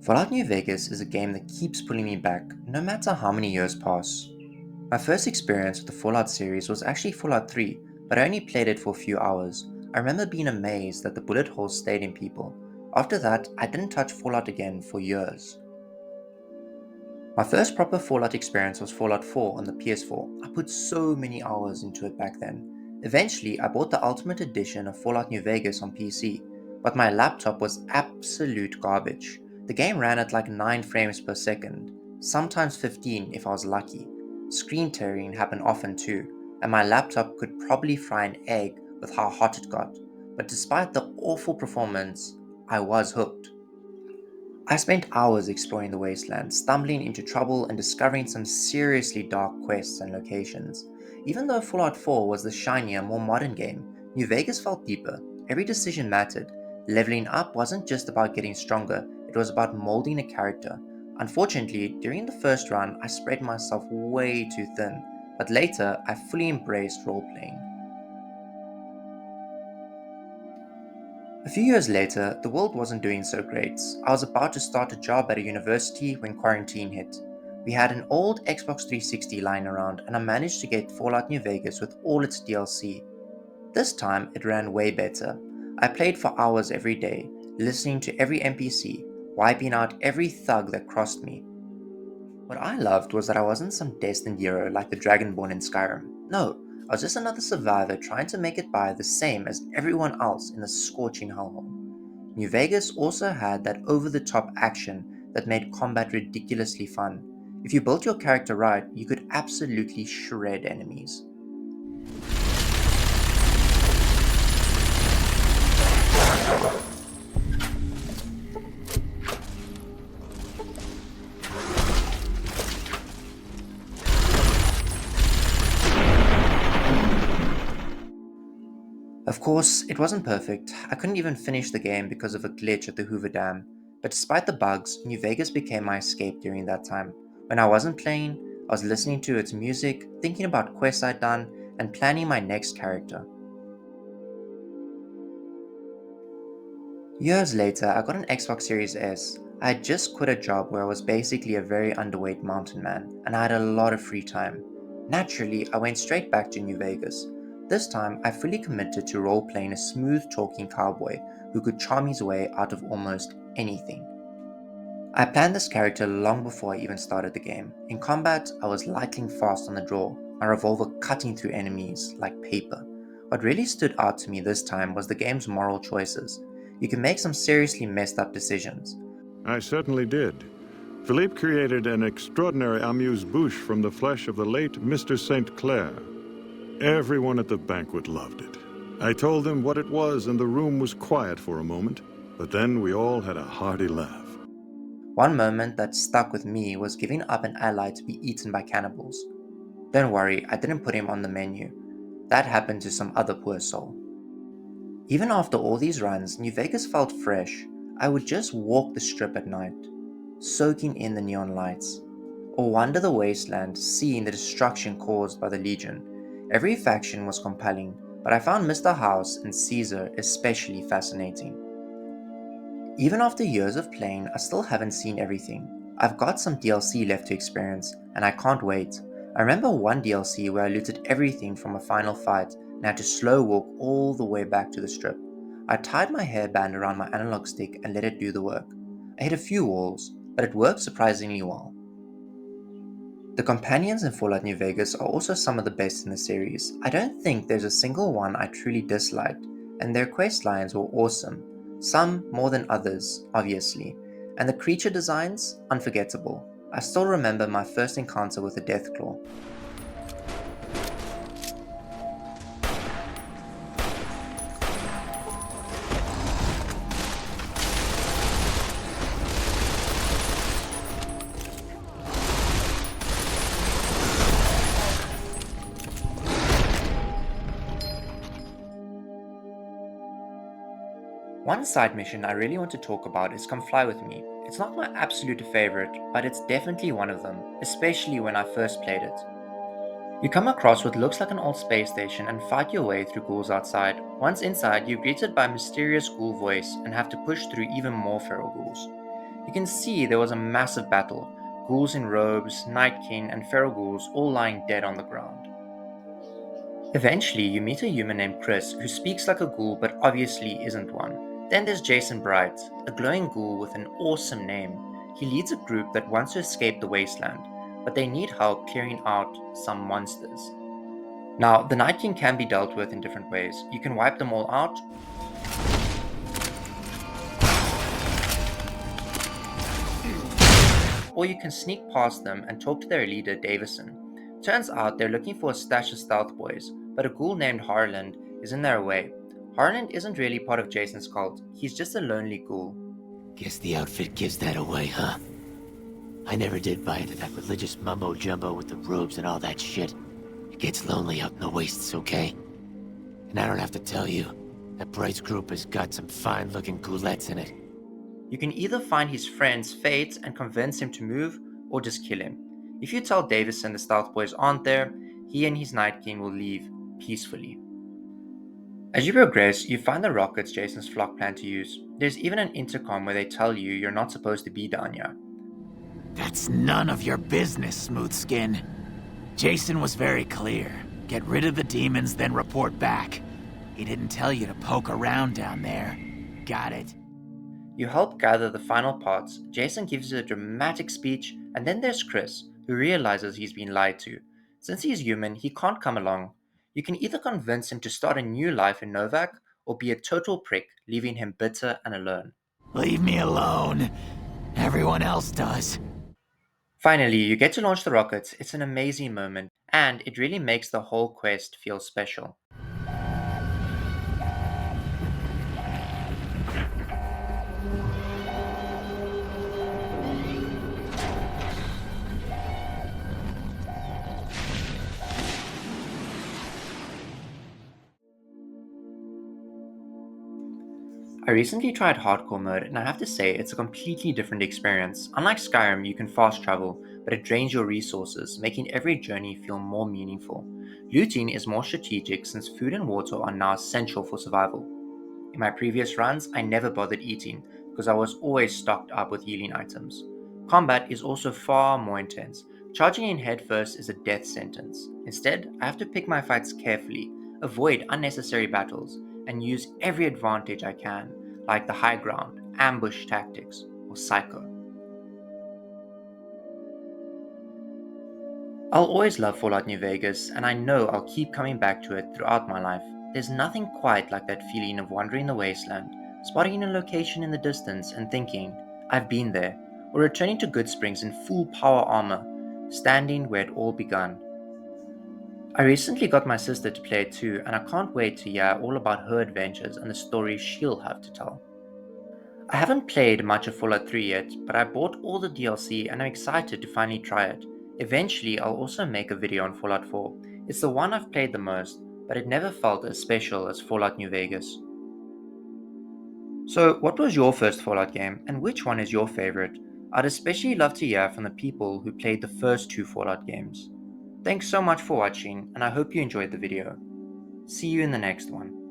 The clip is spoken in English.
Fallout New Vegas is a game that keeps pulling me back, no matter how many years pass. My first experience with the Fallout series was actually Fallout 3, but I only played it for a few hours. I remember being amazed that the bullet holes stayed in people. After that, I didn't touch Fallout again for years. My first proper Fallout experience was Fallout 4 on the PS4. I put so many hours into it back then. Eventually, I bought the Ultimate Edition of Fallout New Vegas on PC, but my laptop was absolute garbage. The game ran at like 9 frames per second, sometimes 15 if I was lucky. Screen tearing happened often too, and my laptop could probably fry an egg with how hot it got. But despite the awful performance, I was hooked. I spent hours exploring the wasteland, stumbling into trouble and discovering some seriously dark quests and locations. Even though Fallout 4 was the shinier, more modern game, New Vegas felt deeper. Every decision mattered. Leveling up wasn't just about getting stronger, it was about molding a character. Unfortunately, during the first run, I spread myself way too thin, but later I fully embraced role-playing. A few years later, the world wasn't doing so great. I was about to start a job at a university when quarantine hit. We had an old Xbox 360 lying around, and I managed to get Fallout New Vegas with all its DLC. This time, it ran way better. I played for hours every day, listening to every NPC, wiping out every thug that crossed me. What I loved was that I wasn't some destined hero like the Dragonborn in Skyrim. No, I was just another survivor trying to make it by the same as everyone else in the scorching hellhole. New Vegas also had that over the top action that made combat ridiculously fun. If you built your character right, you could absolutely shred enemies. Of course, it wasn't perfect. I couldn't even finish the game because of a glitch at the Hoover Dam. But despite the bugs, New Vegas became my escape during that time. When I wasn't playing, I was listening to its music, thinking about quests I'd done, and planning my next character. Years later, I got an Xbox Series S. I had just quit a job where I was basically a very underweight mountain man, and I had a lot of free time. Naturally, I went straight back to New Vegas. This time, I fully committed to role playing a smooth talking cowboy who could charm his way out of almost anything. I planned this character long before I even started the game. In combat, I was lightning fast on the draw, my revolver cutting through enemies like paper. What really stood out to me this time was the game's moral choices. You can make some seriously messed up decisions. I certainly did. Philippe created an extraordinary amuse-bouche from the flesh of the late Mr. St. Clair. Everyone at the banquet loved it. I told them what it was and the room was quiet for a moment, but then we all had a hearty laugh. One moment that stuck with me was giving up an ally to be eaten by cannibals. Don't worry, I didn't put him on the menu. That happened to some other poor soul. Even after all these runs, New Vegas felt fresh. I would just walk the strip at night, soaking in the neon lights, or wander the wasteland, seeing the destruction caused by the Legion. Every faction was compelling, but I found Mr. House and Caesar especially fascinating. Even after years of playing, I still haven't seen everything. I've got some DLC left to experience, and I can't wait. I remember one DLC where I looted everything from a final fight and had to slow walk all the way back to the strip. I tied my hairband around my analog stick and let it do the work. I hit a few walls, but it worked surprisingly well. The companions in Fallout New Vegas are also some of the best in the series. I don't think there's a single one I truly disliked, and their quest lines were awesome. Some more than others, obviously, and the creature designs, unforgettable. I still remember my first encounter with a Deathclaw. One side mission I really want to talk about is Come Fly With Me. It's not my absolute favorite, but it's definitely one of them, especially when I first played it. You come across what looks like an old space station and fight your way through ghouls outside. Once inside, you're greeted by a mysterious ghoul voice and have to push through even more feral ghouls. You can see there was a massive battle, ghouls in robes, Night King, and feral ghouls all lying dead on the ground. Eventually, you meet a human named Chris who speaks like a ghoul but obviously isn't one. Then there's Jason Bright, a glowing ghoul with an awesome name. He leads a group that wants to escape the wasteland, but they need help clearing out some monsters. Now, the Night King can be dealt with in different ways. You can wipe them all out, or you can sneak past them and talk to their leader, Davison. Turns out they're looking for a stash of stealth boys, but a ghoul named Harland is in their way. Harland isn't really part of Jason's cult, he's just a lonely ghoul. Guess the outfit gives that away, huh? I never did buy into that religious mumbo-jumbo with the robes and all that shit. It gets lonely out in the wastes, okay? And I don't have to tell you, that Bright's group has got some fine-looking ghoulettes in it. You can either find his friend's fate and convince him to move, or just kill him. If you tell Davison the stealth boys aren't there, he and his Night King will leave peacefully. As you progress, you find the rockets Jason's flock plan to use. There's even an intercom where they tell you you're not supposed to be down here. That's none of your business, Smoothskin. Jason was very clear. Get rid of the demons, then report back. He didn't tell you to poke around down there. Got it? You help gather the final parts, Jason gives you a dramatic speech, and then there's Chris, who realizes he's been lied to. Since he's human, he can't come along. You can either convince him to start a new life in Novak, or be a total prick, leaving him bitter and alone. Leave me alone. Everyone else does. Finally, you get to launch the rockets. It's an amazing moment, and it really makes the whole quest feel special. I recently tried hardcore mode and I have to say it's a completely different experience. Unlike Skyrim, you can fast travel, but it drains your resources, making every journey feel more meaningful. Looting is more strategic since food and water are now essential for survival. In my previous runs, I never bothered eating because I was always stocked up with healing items. Combat is also far more intense. Charging in headfirst is a death sentence. Instead, I have to pick my fights carefully, avoid unnecessary battles, and use every advantage I can, like the high ground, ambush tactics, or psycho. I'll always love Fallout New Vegas, and I know I'll keep coming back to it throughout my life. There's nothing quite like that feeling of wandering the wasteland, spotting a location in the distance and thinking, I've been there, or returning to Goodsprings in full power armor, standing where it all begun. I recently got my sister to play it too, and I can't wait to hear all about her adventures and the stories she'll have to tell. I haven't played much of Fallout 3 yet, but I bought all the DLC and I'm excited to finally try it. Eventually, I'll also make a video on Fallout 4. It's the one I've played the most, but it never felt as special as Fallout New Vegas. So, what was your first Fallout game, and which one is your favorite? I'd especially love to hear from the people who played the first two Fallout games. Thanks so much for watching, and I hope you enjoyed the video. See you in the next one.